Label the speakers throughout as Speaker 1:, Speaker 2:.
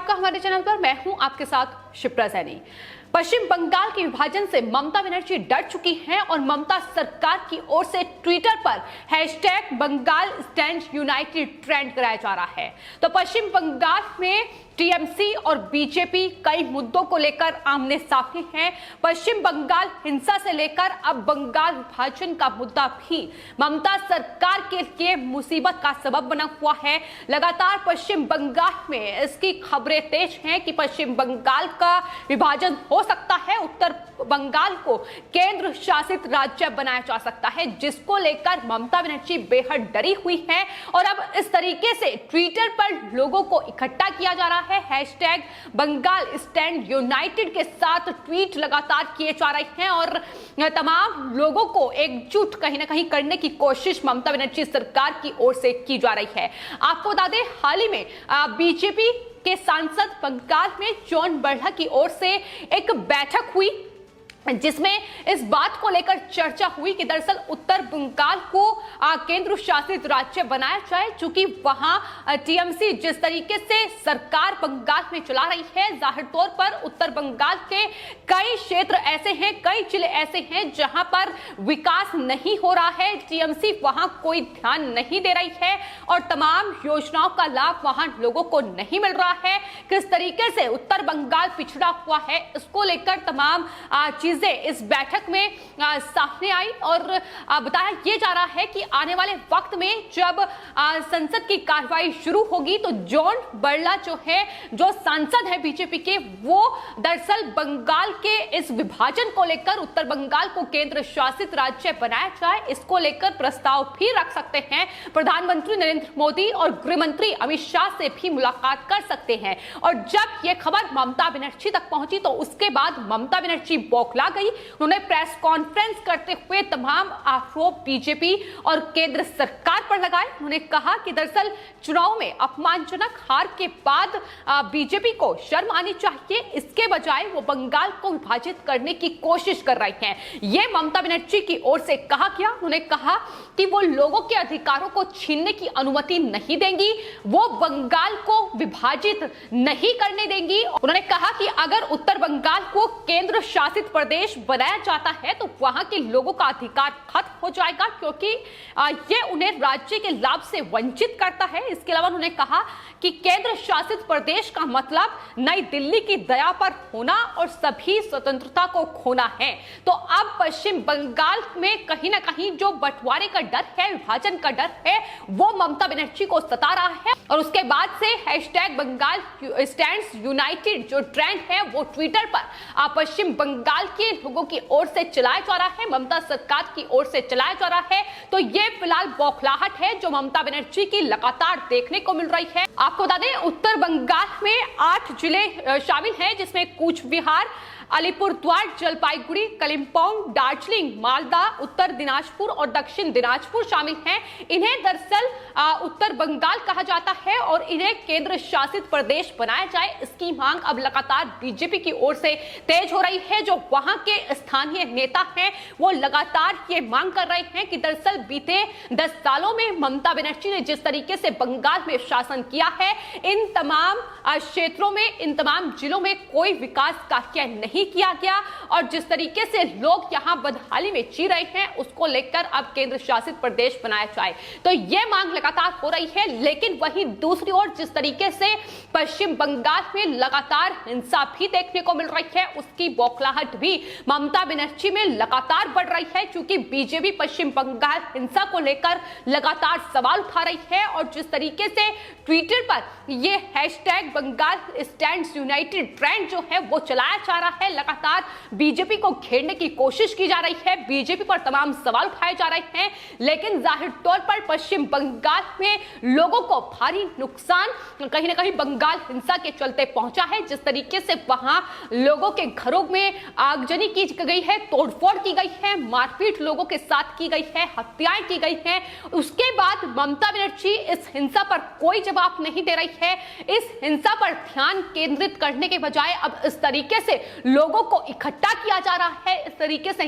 Speaker 1: आपका हमारे चैनल पर। मैं हूं आपके साथ शिप्रा सैनी। पश्चिम बंगाल के विभाजन से ममता बनर्जी डर चुकी हैं और ममता सरकार की ओर से ट्विटर पर hashtag Bengal stand united trend कराया जा रहा है। तो पश्चिम बंगाल में टीएमसी और बीजेपी कई मुद्दों को लेकर आमने सामने हैं। पश्चिम बंगाल हिंसा से लेकर अब बंगाल विभाजन का मुद्दा भी ममता सरकार के लिए मुसीबत का सबब बना हुआ है। लगातार पश्चिम बंगाल में इसकी खबरें तेज हैं कि पश्चिम बंगाल का विभाजन हो सकता है, उत्तर बंगाल को केंद्र शासित राज्य बनाया जा सकता है, जिसको लेकर ममता बनर्जी बेहद डरी हुई है। और अब इस तरीके से ट्विटर पर लोगों को इकट्ठा किया जा रहा है। हैशटैग बंगाल स्टैंड यूनाइटेड के साथ ट्वीट लगातार किए जा रहे हैं और तमाम लोगों को एकजुट कहीं ना कहीं करने की कोशिश ममता बनर्जी सरकार की ओर से की जा रही है। आपको बता दें, हाल ही में बीजेपी के सांसद बंगाल में जॉन बर्ला की ओर से एक बैठक हुई, जिसमें इस बात को लेकर चर्चा हुई कि दरअसल उत्तर बंगाल को केंद्र शासित राज्य बनाया जाए, चूंकि वहां टीएमसी जिस तरीके से सरकार बंगाल में चला रही है, जाहिर तौर पर उत्तर बंगाल के कई क्षेत्र ऐसे हैं, कई जिले ऐसे हैं जहां पर विकास नहीं हो रहा है, टीएमसी वहां कोई ध्यान नहीं दे रही है और तमाम योजनाओं का लाभ वहां लोगों को नहीं मिल रहा है। किस तरीके से उत्तर बंगाल पिछड़ा हुआ है, इसको लेकर तमाम चीजें इस बैठक में सामने आई और बताया यह जा रहा है कि आने वाले वक्त में जब संसद की कार्रवाई शुरू होगी तो जॉन बर्ला जो सांसद है बीजेपी के, वो दरअसल बंगाल के इस विभाजन को लेकर उत्तर बंगाल को केंद्र शासित राज्य बनाया जाए, इसको लेकर प्रस्ताव भी रख सकते हैं। प्रधानमंत्री नरेंद्र मोदी और गृह मंत्री अमित शाह से भी मुलाकात कर सकते हैं। और जब यह खबर ममता बनर्जी तक पहुंची तो उसके बाद ममता बनर्जी बौखला गई। उन्होंने प्रेस कॉन्फ्रेंस करते हुए तमाम आरोप बीजेपी और केंद्र सरकार पर लगाए। उन्होंने कहा कि दरअसल चुनाव में अपमानजनक हार के बाद बीजेपी को शर्म आनी चाहिए, इसके बजाय वो बंगाल को विभाजित करने की कोशिश कर रही हैं। ये ममता बनर्जी की ओर से कहा गया। उन्होंने कहा कि वो लोगों के अधिकारों को छीनने की अनुमति नहीं देंगी, वो बंगाल को विभाजित नहीं करने देंगी। उन्होंने कहा कि अगर उत्तर बंगाल को केंद्र शासित प्रदेश बनाया जाता है तो वहां के लोगों का अधिकार खत्म हो जाएगा, क्योंकि ये उन्हें राज्य के लाभ से वंचित करता है। इसके अलावा उन्होंने कहा कि केंद्र शासित प्रदेश का मतलब नई दिल्ली की दया पर होना और सभी स्वतंत्रता को खोना है। तो अब पश्चिम बंगाल में कहीं ना कहीं जो बंटवारे का डर है, विभाजन का डर है, वो ममता बनर्जी को सता रहा है। और उसके बाद से हैशटैग बंगाल स्टैंड्स यूनाइटेड जो ट्रेंड है वो ट्विटर पर पश्चिम बंगाल के लोगों की ओर से चलाया जा रहा है, ममता सरकार की ओर से चलाया जा रहा है। तो ये फिलहाल बौखलाहट है जो ममता बनर्जी की लगातार देखने को मिल रही है। आपको बता दें, उत्तर बंगाल में 8 जिले शामिल हैं, जिसमें कूच बिहार, अलीपुरद्वार, जलपाईगुड़ी, कलिम्पोंग, दार्जिलिंग, मालदा, उत्तर दिनाजपुर और दक्षिण दिनाजपुर शामिल हैं। इन्हें दरअसल उत्तर बंगाल कहा जाता है और इन्हें केंद्र शासित प्रदेश बनाया जाए, इसकी मांग अब लगातार बीजेपी की ओर से तेज हो रही है। जो वहां के स्थानीय नेता हैं वो लगातार ये मांग कर रहे हैं कि दरअसल बीते 10 सालों में ममता बनर्जी ने जिस तरीके से बंगाल में शासन किया है, इन तमाम क्षेत्रों में, इन तमाम जिलों में कोई विकास कार्य नहीं किया गया और जिस तरीके से लोग यहां बदहाली में जी रहे हैं, उसको लेकर अब केंद्र शासित प्रदेश बनाया जाए। तो यह मांग लगातार हो रही है। लेकिन वहीं दूसरी ओर जिस तरीके से पश्चिम बंगाल में लगातार हिंसा भी देखने को मिल रही है, उसकी बौखलाहट भी ममता बनर्जी में लगातार बढ़ रही है, क्योंकि बीजेपी पश्चिम बंगाल हिंसा को लेकर लगातार सवाल उठा रही है। और जिस तरीके से ट्विटर पर यह hashtag Bengal stands united trend जो है वो चलाया जा रहा है, लगातार बीजेपी को घेरने की कोशिश की जा रही है, बीजेपी पर तमाम सवाल उठाए जा रहे हैं। लेकिन जाहिर तौर पर पश्चिम बंगाल में लोगों को भारी नुकसान कहीं ना कहीं बंगाल हिंसा के चलते पहुंचा है। जिस तरीके से वहां लोगों के घरों में आगजनी की गई है, तोड़फोड़ की गई है, मारपीट लोगों के साथ की गई है, हत्याएं की गई हैं, उसके बाद ममता बनर्जी इस हिंसा पर कोई जवाब नहीं दे रही है। इस हिंसा पर ध्यान केंद्रित करने के बजाय अब इस तरीके से लोगों को इकट्ठा किया जा रहा है, इस तरीके से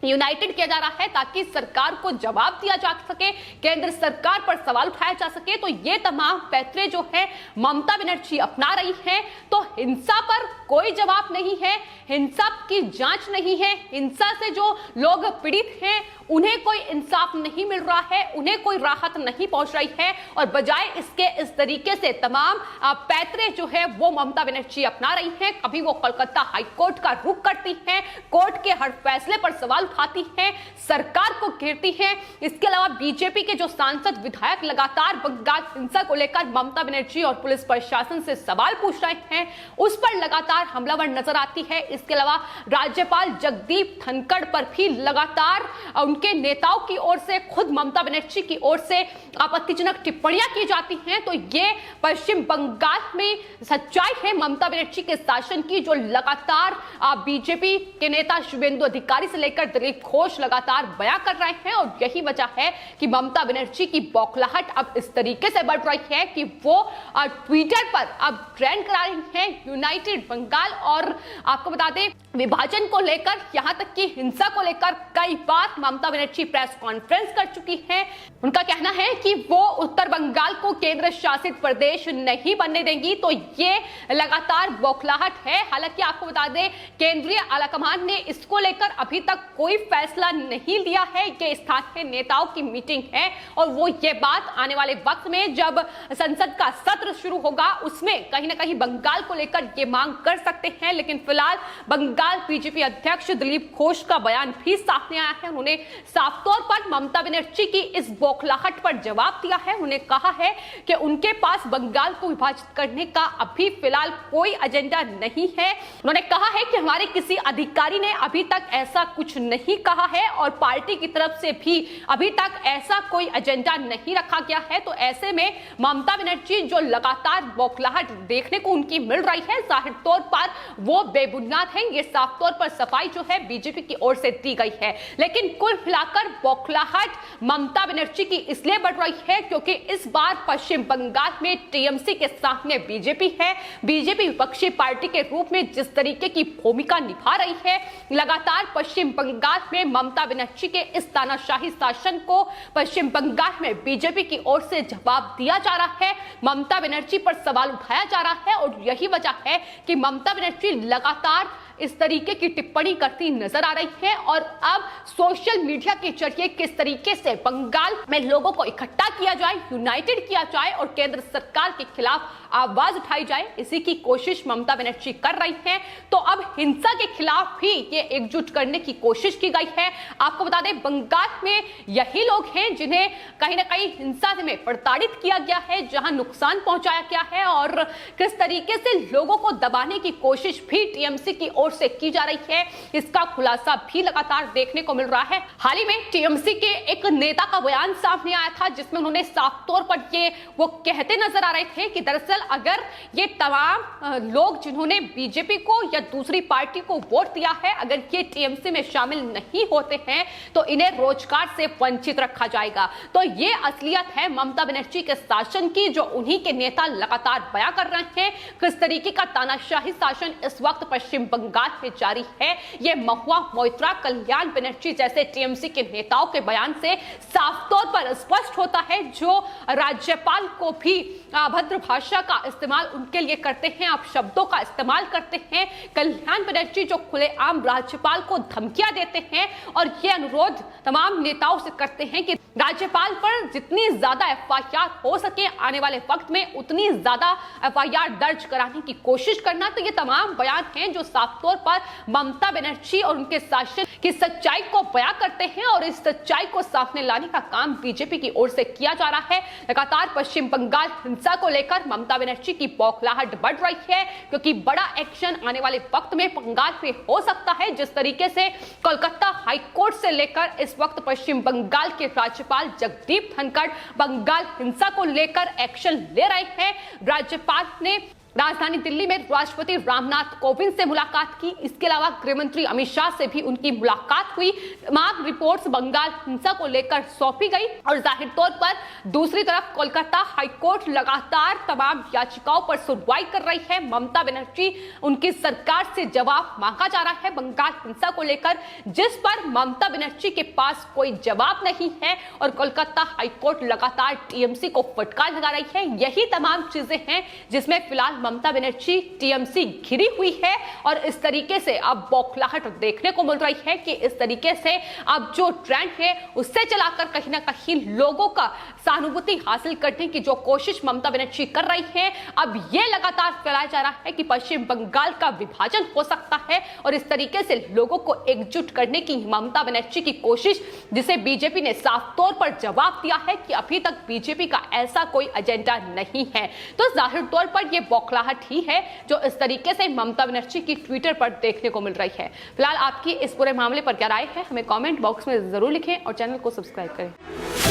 Speaker 1: यूनाइटेड किया जा रहा है ताकि सरकार को जवाब दिया जा सके, केंद्र सरकार पर सवाल उठाया जा सके। तो ये तमाम पैतरे जो है ममता बनर्जी अपना रही हैं। तो हिंसा पर कोई जवाब नहीं है, हिंसा की जांच नहीं है, हिंसा से जो लोग पीड़ित हैं उन्हें कोई इंसाफ नहीं मिल रहा है, उन्हें कोई राहत नहीं पहुंच रही है, और बजाय इसके इस तरीके से तमाम पैतरे जो है वो ममता बनर्जी अपना रही हैं। कभी वो कोलकाता हाईकोर्ट का रुख करती हैं, कोर्ट के हर फैसले पर सवाल उठाती हैं, सरकार को घेरती हैं। इसके अलावा बीजेपी के जो सांसद विधायक लगातार बंगाल हिंसा को लेकर ममता बनर्जी और पुलिस प्रशासन से सवाल पूछ रहे हैं, उस पर लगातार हमलावर नजर आती है। इसके अलावा राज्यपाल जगदीप धनखड़ पर भी लगातार उनके नेताओं की ओर से, खुद ममता बनर्जी की ओर से आपत्तिजनक टिप्पणियां की जाती हैं। तो ये पश्चिम बंगाल में सच्चाई है ममता बनर्जी के शासन की, जो लगातार बीजेपी के नेता शुभेंदु अधिकारी से लेकर दिलीप घोष लगातार बयां कर रहे हैं। और यही वजह है कि ममता बनर्जी की बौखलाहट अब इस तरीके से बढ़ रही है कि वो ट्विटर पर अब ट्रेंड करा रही है यूनाइटेड बंगाल। और आपको बता दें, विभाजन को लेकर, यहां तक कि हिंसा को लेकर कई बार ममता बनर्जी प्रेस कॉन्फ्रेंस कर चुकी हैं। उनका कहना है कि वो उत्तर बंगाल को केंद्र शासित प्रदेश नहीं बनने देंगी। तो ये लगातार बौखलाहट है। हालांकि आपको बता दें, केंद्रीय आलाकमान ने इसको लेकर अभी तक कोई फैसला नहीं लिया है। ये स्थानीय नेताओं की मीटिंग है और वो ये बात आने वाले वक्त में जब संसद का सत्र शुरू होगा उसमें कहीं ना कहीं बंगाल को लेकर ये मांग कर सकते हैं। लेकिन फिलहाल बंगाल बीजेपी अध्यक्ष दिलीप घोष का बयान भी सामने आया है। उन्होंने साफ तौर पर ममता बनर्जी की इस बौखलाहट पर जवाब दिया है। उन्हें कहा है कि उनके पास बंगाल को विभाजित करने का अभी फिलहाल कोई एजेंडा नहीं है। उन्होंने कहा है कि हमारे किसी अधिकारी ने अभी तक ऐसा कुछ नहीं कहा है और पार्टी की तरफ से भी अभी तक ऐसा कोई एजेंडा नहीं रखा गया है। तो ऐसे में ममता बनर्जी जो लगातार बौखलाहट देखने को उनकी मिल रही है, जाहिर तौर पर वो बेबुनियाद है। ये साफ तौर पर सफाई जो है बीजेपी की ओर से दी गई है। लेकिन कुल मिलाकर बौखलाहट ममता बनर्जी की इसलिए बढ़ रही है क्योंकि इस बार पश्चिम बंगाल में टीएमसी के सामने बीजेपी है। बीजेपी विपक्षी पार्टी के रूप में जिस तरीके की भूमिका निभा रही है, लगातार पश्चिम बंगाल में ममता बनर्जी के इस तानाशाही शासन को पश्चिम बंगाल में बीजेपी की ओर से जवाब दिया जा रहा है, ममता बनर्जी पर सवाल उठाया जा रहा है। और यही वजह है कि ममता बनर्जी लगातार इस तरीके की टिप्पणी करती नजर आ रही है। और अब सोशल मीडिया के जरिए किस तरीके से बंगाल में लोगों को इकट्ठा किया जाए, यूनाइटेड किया जाए और केंद्र सरकार के खिलाफ आवाज उठाई जाए, इसी की कोशिश ममता बनर्जी कर रही हैं। तो अब हिंसा के खिलाफ भी ये एकजुट करने की कोशिश की गई है। आपको बता दें, बंगाल में यही लोग हैं जिन्हें कहीं ना कहीं हिंसा में प्रताड़ित किया गया है, जहां नुकसान पहुंचाया गया है और किस तरीके से लोगों को दबाने की कोशिश भी टीएमसी की ओर से की जा रही है, इसका खुलासा भी लगातार देखने को मिल रहा है। हाल ही में टीएमसी के एक नेता का बयान सामने आया था जिसमें उन्होंने साफ तौर पर वो कहते नजर आ रहे थे कि दरअसल अगर ये तमाम लोग जिन्होंने बीजेपी को या दूसरी पार्टी को वोट दिया है, अगर ये टीएमसी में शामिल नहीं होते हैं तो इन्हें रोजगार से वंचित रखा जाएगा। तो ये असलियत है ममता बनर्जी के शासन की, जो उन्हीं के नेता लगातार बयां कर रहे हैं। किस तरीके का तानाशाही शासन इस वक्त पश्चिम बंगाल में जारी है, ये महुआ मोइत्रा, कल्याण बनर्जी जैसे टीएमसी के नेताओं के बयान से साफ तौर पर स्पष्ट होता है, जो राज्यपाल को भी अभद्र भाषा का इस्तेमाल उनके लिए करते हैं, आप शब्दों का इस्तेमाल करते हैं। कल्याण बनर्जी जो खुलेआम राज्यपाल को धमकियां देते हैं और ये अनुरोध तमाम नेताओं से करते हैं कि राज्यपाल पर जितनी ज्यादा एफआईआर हो सके आने वाले वक्त में उतनी ज्यादा एफआईआर दर्ज कराने की कोशिश करना। तो ये तमाम बयान हैं जो साफ तौर पर ममता बनर्जी और उनके शासन की सच्चाई को बयां करते हैं और इस सच्चाई को सामने लाने का काम बीजेपी की ओर से किया जा रहा है। लगातार पश्चिम बंगाल हिंसा को लेकर ममता बनर्जी की बौखलाहट बढ़ रही है क्योंकि बड़ा एक्शन आने वाले वक्त में बंगाल में हो सकता है। जिस तरीके से कोलकाता हाईकोर्ट से लेकर इस वक्त पश्चिम बंगाल के राज्यपाल जगदीप धनखड़ बंगाल हिंसा को लेकर एक्शन ले रहे हैं, राज्यपाल ने राजधानी दिल्ली में राष्ट्रपति रामनाथ कोविंद से मुलाकात की। इसके अलावा गृह मंत्री अमित शाह से भी उनकी मुलाकात हुई। तमाम रिपोर्ट्स बंगाल हिंसा को लेकर सौंपी गई और जाहिर तौर पर दूसरी तरफ कोलकाता हाईकोर्ट लगातार तमाम याचिकाओं पर सुनवाई कर रही है। ममता बनर्जी, उनकी सरकार से जवाब मांगा जा रहा है बंगाल हिंसा को लेकर, जिस पर ममता बनर्जी के पास कोई जवाब नहीं है और कोलकाता हाईकोर्ट लगातार टीएमसी को फटकार लगा रही है। यही तमाम चीजें हैं जिसमें फिलहाल ममता बनर्जी टीएमसी घिरी हुई है और इस तरीके से अब बौखलाहट देखने को मिल रही है कि इस तरीके से अब जो ट्रेंड है उससे चलाकर कहीं ना कहीं लोगों का सहानुभूति हासिल करने की जो कोशिश ममता बनर्जी कर रही है, अब यह लगातार फैलाया जा रहा है कि पश्चिम बंगाल का विभाजन हो सकता है और इस तरीके से लोगों को एकजुट करने की ममता बनर्जी की कोशिश, जिसे बीजेपी ने साफ तौर पर जवाब दिया है कि अभी तक बीजेपी का ऐसा कोई एजेंडा नहीं है। तो जाहिर तौर पर यह बौखलाहट ही है जो इस तरीके से ममता बनर्जी की ट्विटर पर देखने को मिल रही है। फिलहाल आपकी इस पूरे मामले पर क्या राय है, हमें कमेंट बॉक्स में जरूर लिखें और चैनल को सब्सक्राइब करें।